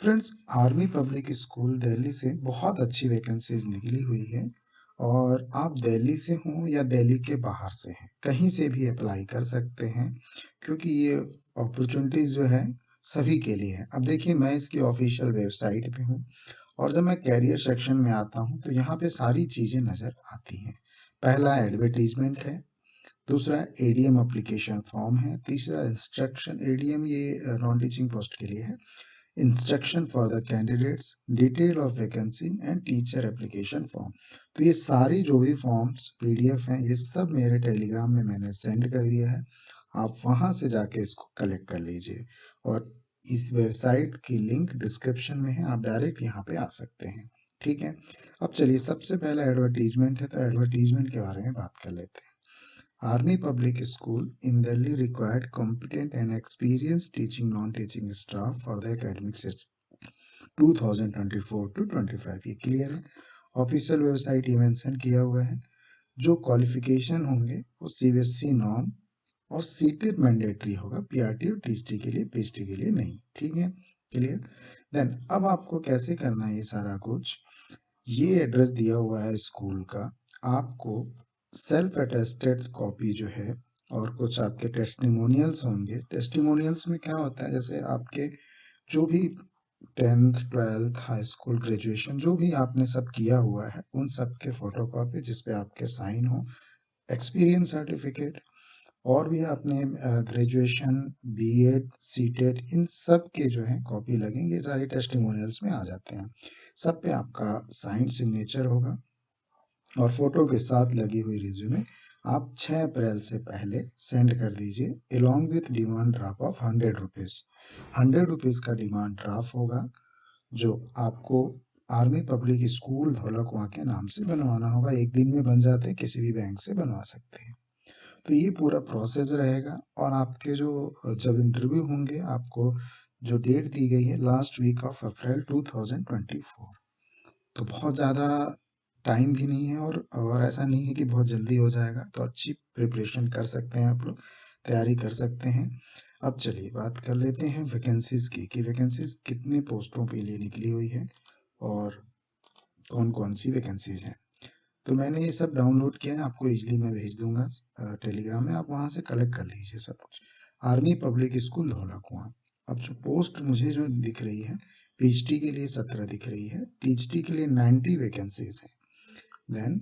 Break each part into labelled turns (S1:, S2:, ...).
S1: Friends, army public school Delhi से बहुत अच्छी वैकेंसीज निकली हुई है और आप दिल्ली से हों या दिल्ली के बाहर से हैं, कहीं से भी अप्लाई कर सकते हैं क्योंकि ये अपॉर्चुनिटीज़ जो है सभी के लिए है। अब देखिए, मैं इसकी ऑफिशियल वेबसाइट पे हूँ और जब मैं कैरियर सेक्शन में आता हूँ तो यहाँ पे सारी चीज़ें नज़र आती हैं। पहला एडवर्टीजमेंट है, दूसरा एडीएम एप्लीकेशन फॉर्म है, तीसरा इंस्ट्रक्शन, एडीएम ये नॉन टीचिंग पोस्ट के लिए है, instruction for the candidates, detail of vacancy and teacher application form. तो ये सारी जो भी फॉर्म्स पीडीएफ हैं, ये सब मेरे टेलीग्राम में मैंने सेंड कर दिया है। आप वहाँ से जाके इसको कलेक्ट कर लीजिए और इस वेबसाइट की लिंक डिस्क्रिप्शन में है, आप डायरेक्ट यहाँ पे आ सकते हैं। ठीक है, अब चलिए, सबसे पहला एडवर्टीजमेंट है तो एडवर्टीजमेंट के बारे में बात कर लेते हैं। Army Public School in Delhi required competent and experienced teaching non-teaching staff for the academic session 2024 to 25। ये क्लियर है, ऑफिशियल वेबसाइट ये मेंशन किया हुआ है। जो क्वालिफिकेशन होंगे वो सीबीएसई नॉर्म और सीटेट मैंडेटरी होगा, पीआरटी और टीएसटी के लिए, पीएचटी के लिए नहीं। ठीक है, क्लियर। देन अब आपको कैसे करना है ये सारा कुछ, ये एड्रेस दिया हुआ है स्कूल का। आपको सेल्फ अटेस्टेड कॉपी जो है और कुछ आपके टेस्टिमोनियल्स होंगे। टेस्टिमोनियल्स में क्या होता है, जैसे आपके जो भी 10th 12th high school graduation जो भी आपने सब किया हुआ है, उन सब के फोटोकॉपी जिसपे आपके साइन हो, एक्सपीरियंस सर्टिफिकेट, और भी आपने ग्रेजुएशन, बीएड, सीटेट, इन सब के जो है कॉपी लगेंगे। ये सारे टेस्टिमोनियल्स में आ जाते हैं। सब पे आपका साइन सिग्नेचर होगा और फोटो के साथ लगी हुई रिज्यूमे आप 6 अप्रैल से पहले सेंड कर दीजिए, along with demand draft of 100 rupees. 100 rupees का डिमांड ड्राफ्ट होगा जो आपको आर्मी पब्लिक स्कूल धौलकुआं के नाम से बनवाना होगा। एक दिन में बन जाते हैं, किसी भी बैंक से बनवा सकते हैं। तो ये पूरा प्रोसेस रहेगा और आपके जो जब इंटरव्यू होंगे, आपको जो डेट दी गई है लास्ट वीक ऑफ अप्रैल 2024। तो बहुत ज़्यादा टाइम भी नहीं है और ऐसा नहीं है कि बहुत जल्दी हो जाएगा। तो अच्छी प्रिपरेशन कर सकते हैं, आप लोग तैयारी कर सकते हैं। अब चलिए बात कर लेते हैं वैकेंसीज की, कि वैकेंसीज कितने पोस्टों के लिए निकली हुई है और कौन कौन सी वैकेंसीज हैं। तो मैंने ये सब डाउनलोड किया है, आपको इजीली मैं भेज दूंगा टेलीग्राम में, आप वहाँ से कलेक्ट कर लीजिए सब कुछ। Army public school Dhaula Kuan. अब जो पोस्ट मुझे जो दिख रही है, पीएचडी के लिए 17 दिख रही है, टीएचडी के लिए 90 वैकेंसीज हैं। देन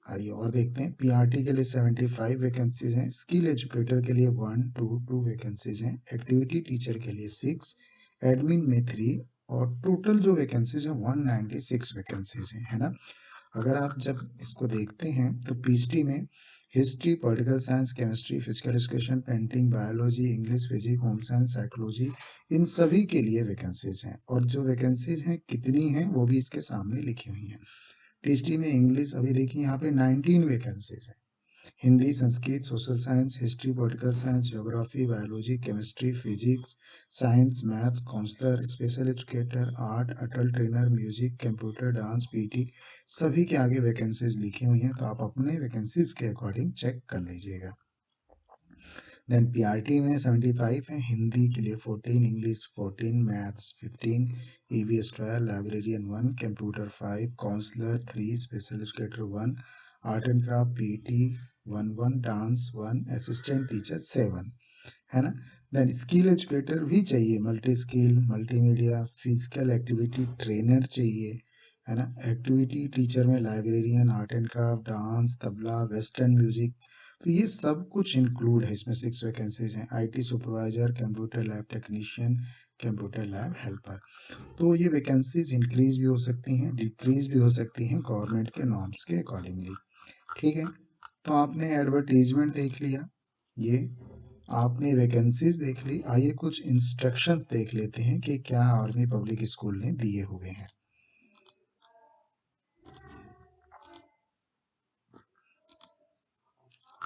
S1: आइए और देखते हैं, पीआरटी के लिए 75 वैकेंसीज हैं, स्किल एजुकेटर के लिए 2 वैकेंसीज हैं, एक्टिविटी टीचर के लिए 6, एडमिन में 3, और टोटल जो वैकेंसीज है 196 वैकेंसीज हैं, है ना। अगर आप जब इसको देखते हैं तो पीएचडी में history, political science, chemistry, physical education, painting, biology, English, physics, home science, psychology, इन सभी के लिए वैकेंसीज हैं और जो वैकेंसीज हैं कितनी हैं वो भी इसके सामने लिखी हुई हैं। पीएचडी में इंग्लिश, अभी देखिए यहाँ पे 19 वैकेंसीज हैं। Hindi, Sanskrit, social science, history, political science, geography, biology, chemistry, physics, science, maths, counsellor, special educator, art, Atal trainer, music, computer, dance, PT, सभी के आगे वैकेंसीज लिखी हुई हैं। तो आप अपने वैकेंसीज के अकॉर्डिंग चेक कर लीजिएगा। देन पीआरटी में 75 है, हिंदी के लिए 14, English 14, maths 15, EVS 12, librarian 1, computer 5, counsellor 3, special educator 1, art and craft PT 1, dance 1, assistant teacher 7, है ना। देन स्किल एजुकेटर भी चाहिए, multi skill, multimedia, physical activity trainer चाहिए, है ना। एक्टिविटी टीचर में librarian, art and craft, dance, tabla, western music, तो ये सब कुछ इंक्लूड है इसमें। 6 वैकेंसीज हैं, IT supervisor, computer lab technician, computer lab helper. तो ये वैकेंसीज इंक्रीज भी हो सकती हैं, डिक्रीज भी हो सकती हैं गवर्नमेंट के नॉर्म्स के अकॉर्डिंगली। ठीक है, तो आपने एडवर्टीजमेंट देख लिया, ये आपने वैकेंसीज देख ली। आइए कुछ इंस्ट्रक्शंस देख लेते हैं कि क्या आर्मी पब्लिक स्कूल ने दिए हुए हैं।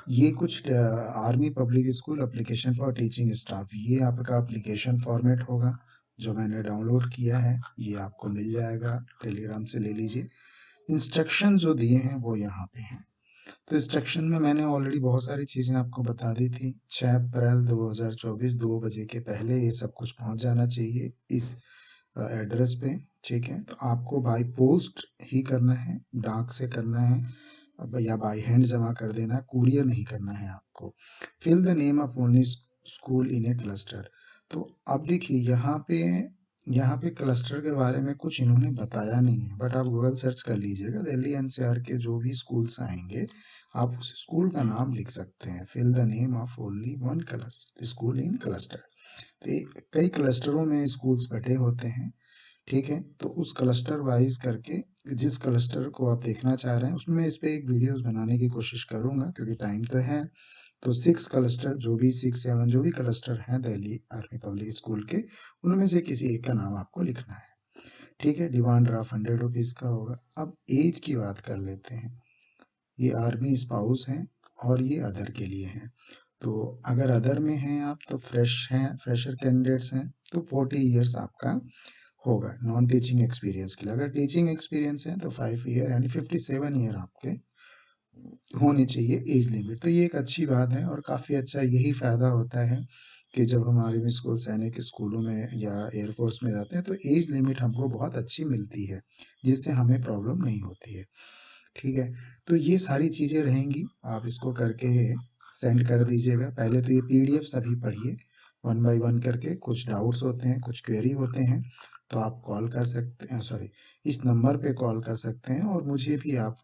S1: ये कुछ army public school application for teaching staff, ये आपका एप्लीकेशन फॉर्मेट होगा जो मैंने डाउनलोड किया है, ये आपको मिल जाएगा, टेलीग्राम से ले लीजिए। इंस्ट्रक्शन जो दिए हैं वो यहाँ पे हैं। तो इंस्ट्रक्शन में मैंने ऑलरेडी बहुत सारी चीज़ें आपको बता दी थी। 6 अप्रैल 2024 2 बजे के पहले ये सब कुछ पहुंच जाना चाहिए इस एड्रेस पे, ठीक है। तो आपको बाय पोस्ट ही करना है, डाक से करना है या बाय हैंड जमा कर देना है, कुरियर नहीं करना है आपको। Fill the name of only school in a cluster. तो अब देखिए यहाँ पे क्लस्टर के बारे में कुछ इन्होंने बताया नहीं है, बट आप गूगल सर्च कर लीजिएगा, दिल्ली एनसीआर के जो भी स्कूल्स आएंगे आप उस स्कूल का नाम लिख सकते हैं। Fill the name of only one school in cluster. तो कई क्लस्टरों में स्कूल्स बटे होते हैं, ठीक है। तो उस क्लस्टर वाइज करके जिस क्लस्टर को आप देखना चाह रहे हैं उसमें इस पे एक वीडियोस बनाने की कोशिश करूंगा, क्योंकि टाइम तो है। तो 6 क्लस्टर, जो भी 6-7 जो भी क्लस्टर हैं दिल्ली आर्मी पब्लिक स्कूल के, उनमें से किसी एक का नाम आपको लिखना है, ठीक है। डिमांड ड्राफ्ट 100 रुपीज़ का होगा। अब एज की बात कर लेते हैं। ये आर्मी स्पाउस हैं और ये अदर के लिए हैं। तो अगर अदर में हैं आप तो फ्रेशर कैंडिडेट्स हैं तो 40 ईयर्स आपका होगा नॉन टीचिंग एक्सपीरियंस के लिए। अगर टीचिंग एक्सपीरियंस है तो 5 ईयर यानी 57 ईयर आपके होने चाहिए एज लिमिट। तो ये एक अच्छी बात है और काफ़ी अच्छा यही फ़ायदा होता है कि जब हम आर्मी स्कूल, सैनिक स्कूलों में या एयरफोर्स में जाते हैं तो एज लिमिट हमको बहुत अच्छी मिलती है, जिससे हमें प्रॉब्लम नहीं होती है, ठीक है। तो ये सारी चीज़ें रहेंगी, आप इसको करके सेंड कर दीजिएगा। पहले तो ये पीडीएफ सभी पढ़िए 1 बाय 1 करके। कुछ डाउट्स होते हैं, कुछ क्वेरी होते हैं तो आप कॉल कर सकते हैं, सॉरी इस नंबर पे कॉल कर सकते हैं, और मुझे भी आप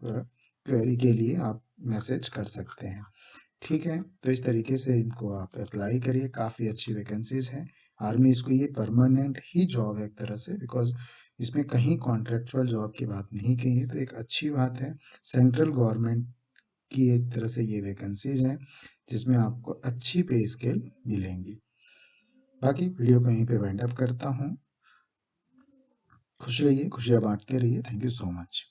S1: क्वेरी के लिए आप मैसेज कर सकते हैं, ठीक है। तो इस तरीके से इनको आप अप्लाई करिए, काफ़ी अच्छी वैकेंसीज हैं। आर्मी इसको ये परमानेंट ही जॉब है एक तरह से, बिकॉज इसमें कहीं कॉन्ट्रेक्चुअल जॉब की बात नहीं की है, तो एक अच्छी बात है। सेंट्रल गवर्नमेंट की एक तरह से ये वैकेंसीज हैं जिसमें आपको अच्छी पे स्केल मिलेंगी। बाकी वीडियो को यहीं पे वाइंड अप करता हूँ। खुश रहिए, खुशियाँ बांटते रहिए। Thank you so much.